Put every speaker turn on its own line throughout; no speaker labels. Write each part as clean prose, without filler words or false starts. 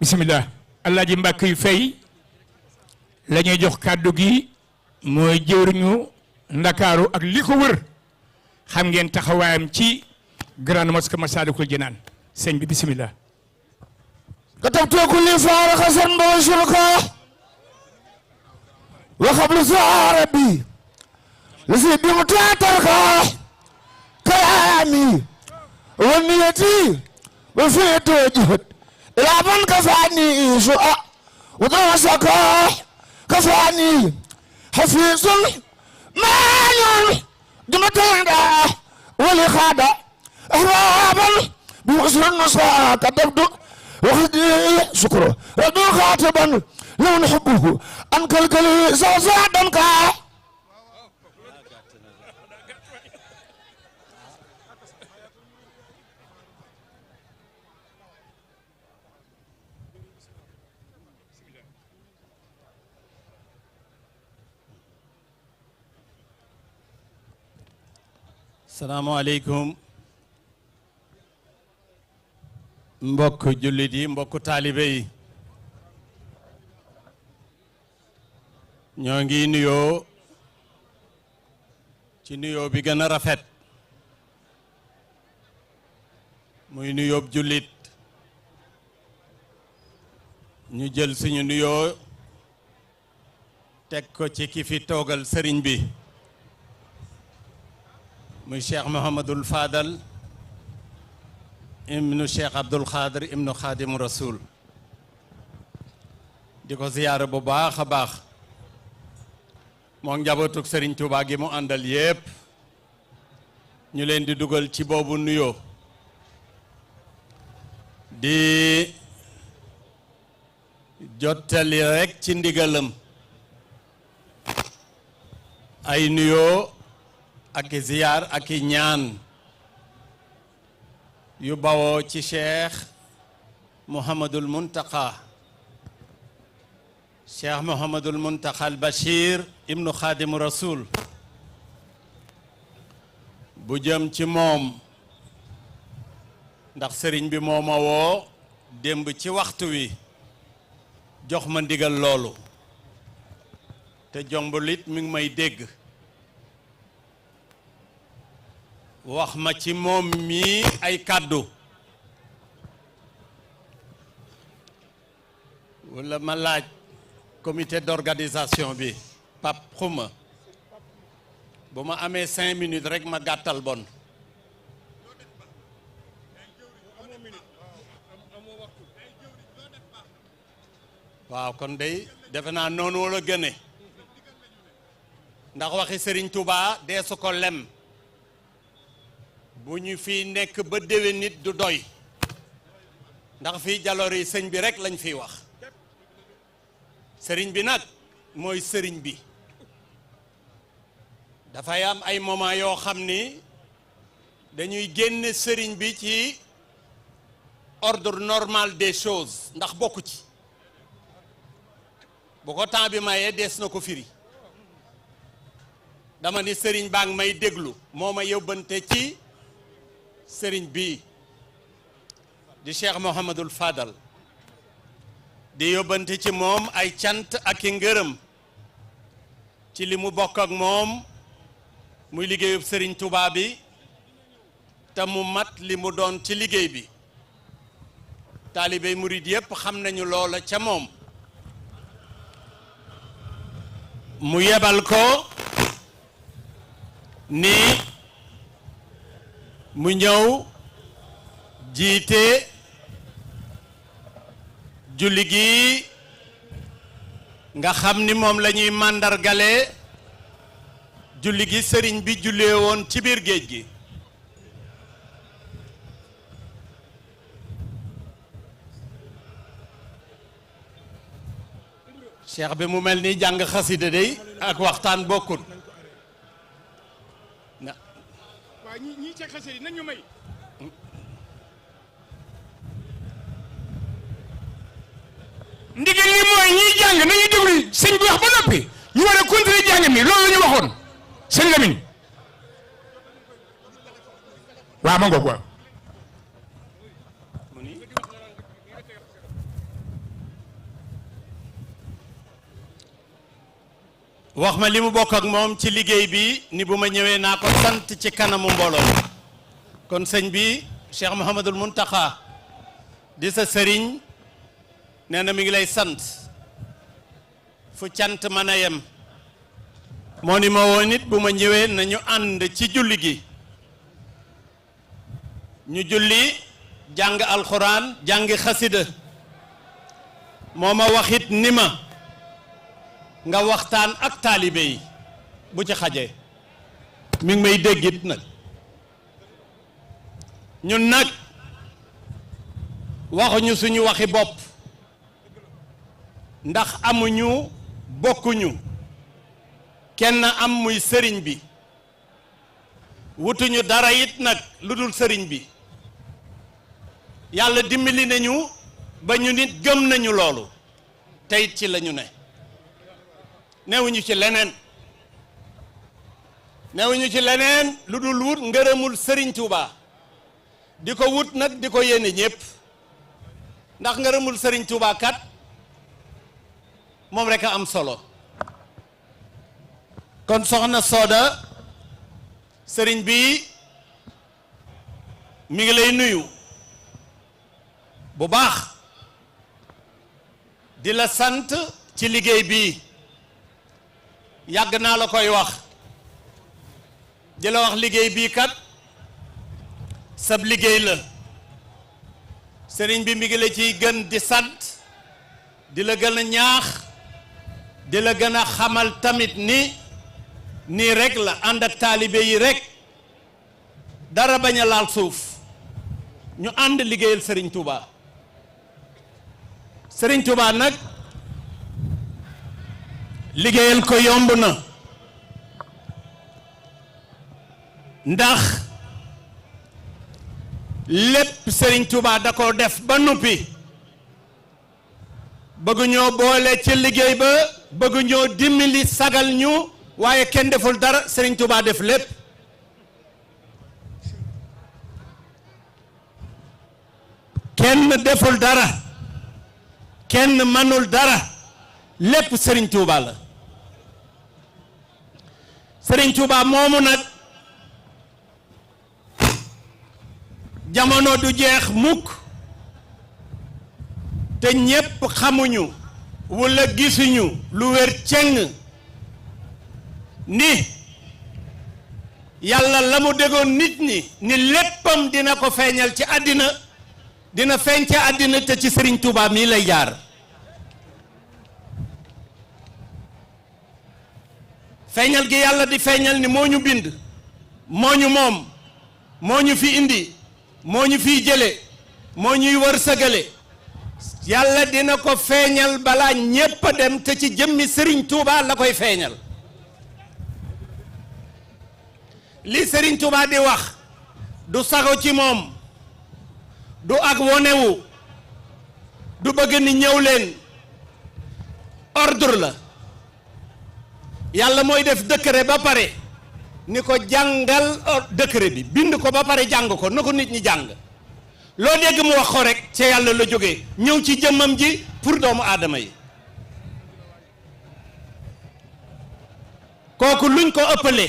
bismillah Alaaji Mbàkke yu fay la ñuy jox kàddu gi mooy jëwriñu Ndakaaru ak li ko wër xam ngeen taxawaayam ci grande mosquée Massalikul Jinaan sëñ bi bismillah
كتبت كل فارق سنب وشركة وقبل سعى ربي لسي بمتاترك كلامي ونيتي وفي توجهد إلى من كفاني سؤال وتوسك كفاني حفيظ مال جمتان ولخادة أهرابا بمصر النصارى كتبت وخدي شكره ردو خاطبا لو نحبه أنك الكلي زوزا دمكا
السلام عليكم mbokk jullit yi mbokk taalibe yi ñoo ngi nuyoo ci nuyoo bi gën a rafet muy nuyoob jullit ñu jël suñu nuyoo teg ko ci ki fi toogal sëriñ bi muy Cheikh Mouhamadul Fadal ibnu Cheikh Abdul Xaadir ibnu Xaadimu Rasul di ko ziyaara bu baax a baax moo njabootug Sëriñ Tuubaa gi mu àndal yépp ñu leen di dugal ci boobu nuyoo di jottali rekk ci ndigalam ay nuyoo ak i ziyaar ak i ñaan yu bawoo ci cheikh Mouhamadul Muntaqa cheikh Mouhamadul Muntaqa al Bachir ibnu Xaadimu Rasul bu jëm ci moom ndax sëriñ bi moo ma woo démb ci waxtu wi jox ma ndigal loolu te jombulit mi ngi may dégg wax ma ci moom mii ay kàddu wala ma laaj comité d'organisation bi Pape Xuma bu ma amee 5 minutes rek ma gàttal bon waaw kon day defe naa noonu wala gëne ndax waxi Serigne Touba dee su ko lem bu ñu fi nekk ba déwén nit du doy ndax fii jaloor yi sëñ bi rek lañ fiy wax sëriñ bi nag mooy sëriñ bi dafay am ay moment yoo xam ni dañuy génne sëriñ bi ci ordre normal des choses ndax bokku ci bu ko temps bi mayee dees na ko firi dama ni sëriñ baa ngi may déglu moo ma yóbbante ci sëriñ bi di Cheikh Mouhamadul Fadal di yóbbante ci moom ay cant ak i ngërëm ci li mu bokk ak moom muy liggéeyub sëriñ Touba bi te mu mat li mu doon ci liggéey bi taalibe murid yépp xam nañu loola ca moom mu yebal ko ni mu ñëw jiite julli gi nga xam ni moom la ñuy màndargale julli gi sëriñ bi jullee woon ci biir géej gi cheikh bi mu mel ni jàng xasida day ak waxtaan bokkut
ñi ci xasida nañu may ndigal li mooy ñiy jàng nañuy déglu sëñ bi wax ba noppi ñu war a continuer jàng mi loolu la ñu waxoon sëñ Lamine waaw ma ngoog waaw
wax ma li mu bokk ak moom ci liggéey bi ni bu ma ñëwee naa ko sant ci kanamu mbooloo kon sëñ bi Cheikh Mouhamadul Mountakha di sa sëriñ nee na mi ngi lay sant fu cant mën a yem moo ni ma woon it bu ma ñëwee nañu ànd ci julli gi ñu julli jàng alxuraan jàngi xasida moo ma waxit ni ma nga waxtaan ak taalibe yi bu ci xajee mi ngi may déggit nag ñun nag waxuñu suñu waxi bopp ndax amuñu bokkuñu kenn am muy sëriñ bi wutuñu dara it nag lu dul sëriñ bi yàlla dimbali nañu ba ñu nit gëm nañu loolu te it ci lañu ne newuñu ci leneen newuñu ci leneen lu dul wut ngërëmul sëriñ Touba di ko wut nag di ko yéene ñépp ndax ngërëmul sëriñ Touba kat moom rek a am solo kon soxna Soda sëriñ bi mi ngi lay nuyu bu baax di la sant ci liggéey bi yàgg naa la koy wax di la wax liggéey bii kat sab liggéey la sëriñ bi mi ngi la ciy gën di sant di la gën a ñaax di la gën a xamal tamit ni nii rek la ànd ak taalibe yi rek dara bañ a laal suuf ñu ànd liggéeyal sëriñ Touba sëriñ Touba nag liggéeyal ko yomb na ndax lépp sëriñ Touba da ko def ba noppi bëgg ñoo boole ci liggéey ba bëgg ñoo dimbali sagal ñu waaye kenn deful dara sëriñ Touba def lépp kenn deful dara kenn mënul dara lépp sëriñ Touba la sëriñ Touba moomu nag jamono du jeex mukk te ñépp xamuñu walla gisuñu lu wér ceng ni yàlla la mu déggoon nit ñi ni léppam dina ko feeñal ci àddina dina feeñ ci àddina te ci sëriñ Touba mii lay jaar feeñal gi yàlla di feeñal ni moo ñu bind moo ñu moom moo ñu fi indi moo ñu fiy jële moo ñuy wërsëgale yàlla dina ko feeñal balaa ñépp a dem te ci jëmmi sëriñ Touba la koy feeñal li sëriñ Touba di wax du sago ci moom du ak wonewu du bëgg ni ñëw leen ordre la yàlla mooy def décret ba pare ni ko jàngal décret bi bind ko ba pare jàng ko na ko nit ñi jàng loo dégg mu wax ko rek ci yàlla la jógee ñëw ci jëmmam ji pour doomu aadama yi kooku luñ ko ëppale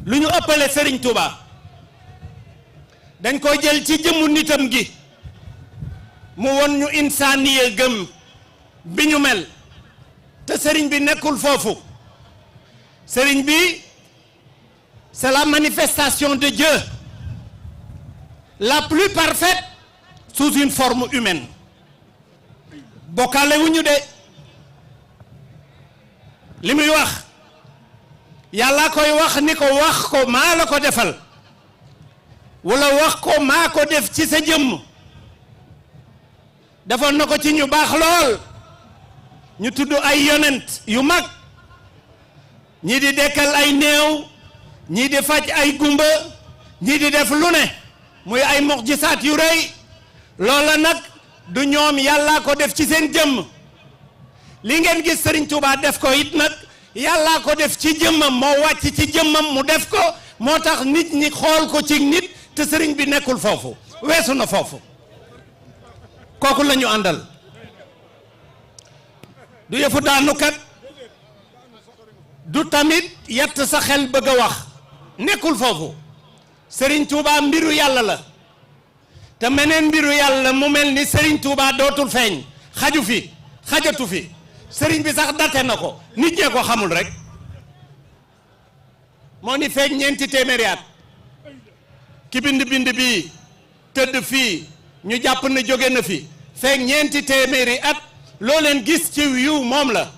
lu ñu ëppale Serigne Touba dañ ko jël ci jëmmu nitam gi mu won ñu insaaniye gëm bi ñu mel te sëriñ bi nekkul foofu sëriñ bi c'est la manifestation de Dieu la plus parfaite sous une forme humaine bokkaale wuñu de li muy wax yàlla koy wax ni ko wax ko maa la ko defal wala wax ko maa ko def ci sa jëmm defoon na ko ci ñu baax lool ñu tudd ay yonent yu mag ñii di dekkal ay néew ñii di faj ay gumba ñii di def lu ne muy ay mu'jisaat yu rëy loola nag du ñoom yàllaa ko def ci seen jëmm li ngeen gis Serigne Touba def ko it nag yàllaa ko def ci jëmmam moo wàcc ci jëmmam mu def ko moo tax nit ñi xool ko ci nit te sëriñ bi nekkul foofu weesu na foofu kooku la ñu àndal du yëfu daanukat bul tamit yett sa xel bëgg a wax nekkul foofu. Serigne Touba mbiru yàlla la te meneen mbiru yàlla mu mel ni Serigne Touba dootul feeñ xaju fi xajatu fi Serigne bi sax date na ko nit ñee ko xamul rek moo ni feeñ ñeenti téeméeri at ki bind bii tëdd fii ñu jàpp na jóge na fi feeñ ñeenti téeméeri at loo leen gis ciw yiw moom la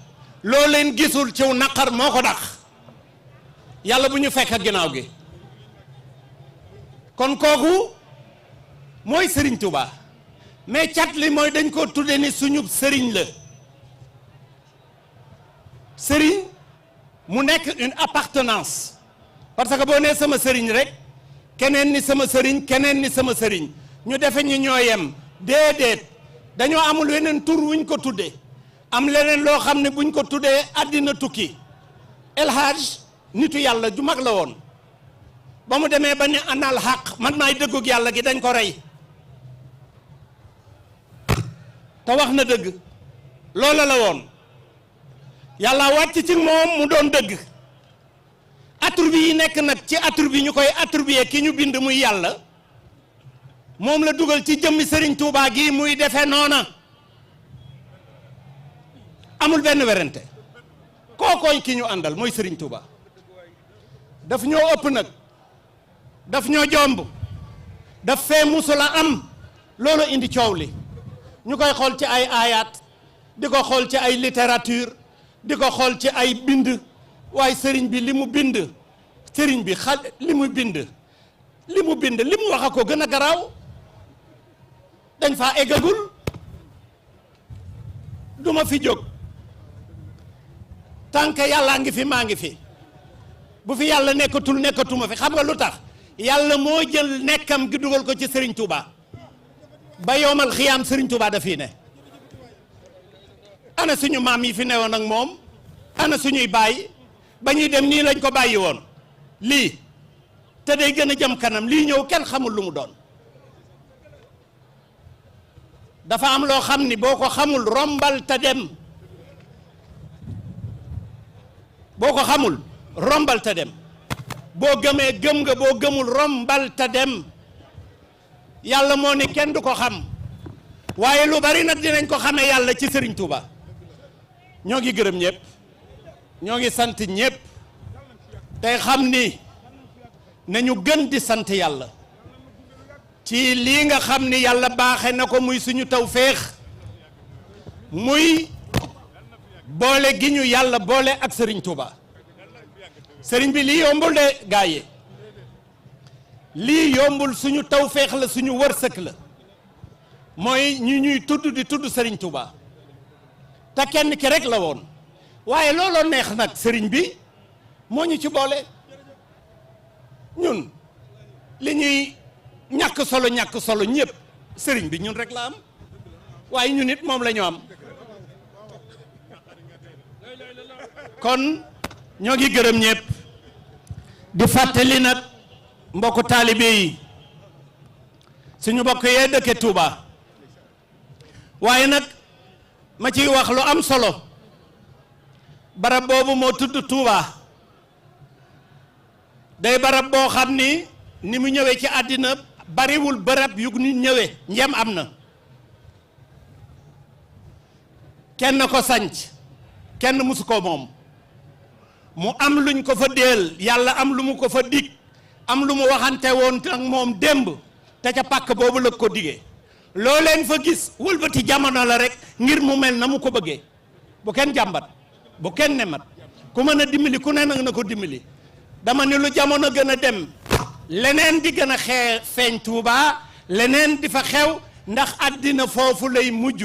loo leen gisul ciw naqar moo ko dàq yàlla bu ñu fekk ak ginnaaw gi kon kooku mooy Serigne Touba mais cat li mooy dañ ko tudde ni suñu Serigne la Serigne mu nekk une appartenance parce que boo nee sama Serigne rek keneen ni sama Serigne keneen ni sama Serigne ñu defe ñu ñoo yem déedéet dañoo amul weneen tur wuñ ko tuddee am leneen loo xam ne buñ ko tuddee àddina tukki El Hadj nitu yàlla ju mag la woon ba mu demee ba ne anal xaq man maay dëggug yàlla gi dañ ko rey te wax na dëgg loola la woon yàlla wàcc ci moom mu doon dëgg attribut yi nekk nag ci attribut ñu koy attribuer ki ñu bind muy yàlla moom la dugal ci jëmmi Serigne Touba gi muy defee noona amul benn werante kookooñ ki ñu àndal mooy Serigne Touba daf ñoo ëpp nag daf ñoo jomb daf fee musula am loolu indi coow li ñu koy xool ci ay aayaat di ko xool ci ay littérature di ko xool ci ay bind waaye sëriñ bi li mu bind sëriñ bi li mu bind li mu wax a ko gën a garaaw dañ faa eggagul duma fi jóg tànk yàllaa ngi fi maa ngi fi bu fi yàlla nekkatuma fi xam nga lu tax yàlla moo jël nekkam gi dugal ko ci Serigne Touba ba yowmal xiyaam Serigne Touba dafiy ne ana suñu maam yi fi newoon ak moom ana suñuy baay ba ñuy dem nii lañ ko bàyyi woon lii te day gën a jëm kanam lii ñëw kenn xamul lu mu doon dafa am loo xam ni boo ko xamul rombal te dem boo ko xamul rombal te dem boo gëmee gëm nga boo gëmul rombal te dem yàlla moo ni kenn du ko xam waaye lu bari nag dinañ ko xamee yàlla ci Serigne Touba ñoo ngi gërëm ñëpp ñoo ngi sant ñëpp tey xam ni nañu gën di sant yàlla ci lii nga xam ni yàlla baaxe na ko muy suñu tawféex muy boole gi ñu yàlla boole ak Serigne Touba Serigne bi lii yombul de gaa yi lii yombul suñu tawféex la suñu wërsëg la mooy ñu ñuy tudd di tudd Serigne Touba te kenn ki rek la woon waaye looloo neex nag Serigne bi moo ñu ci boole ñun li ñuy ñàkk solo ñëpp Serigne bi ñun rek la am waaye ñun it moom la ñu am kon ñoo ngi gërëm ñëpp di fàttali nag mbokku taalibe yi suñu mbokk yee dëkke Touba waaye nag ma ciy wax lu am solo barab boobu moo tudd Touba day barab boo xam ni mu ñëwee ci àddina bariwul barab yu ñu ñëwee njëm am na kenn ko sanc kenn musu ko moom mu am luñ ko fa déel yàlla am lu mu ko fa dig am lu mu waxante woon ak moom démb te ca pàkk boobu la ko digee loo leen fa gis wëlbati jamono la rek ngir mu mel na mu ko bëggee bu kenn jàmbat bu kenn nemat ku mën a dimbali ku ne nag na ko dimbali dama ni lu jamono gën a dem leneen di gën a feeñ Touba leneen di fa xew ndax àddina foofu lay mujj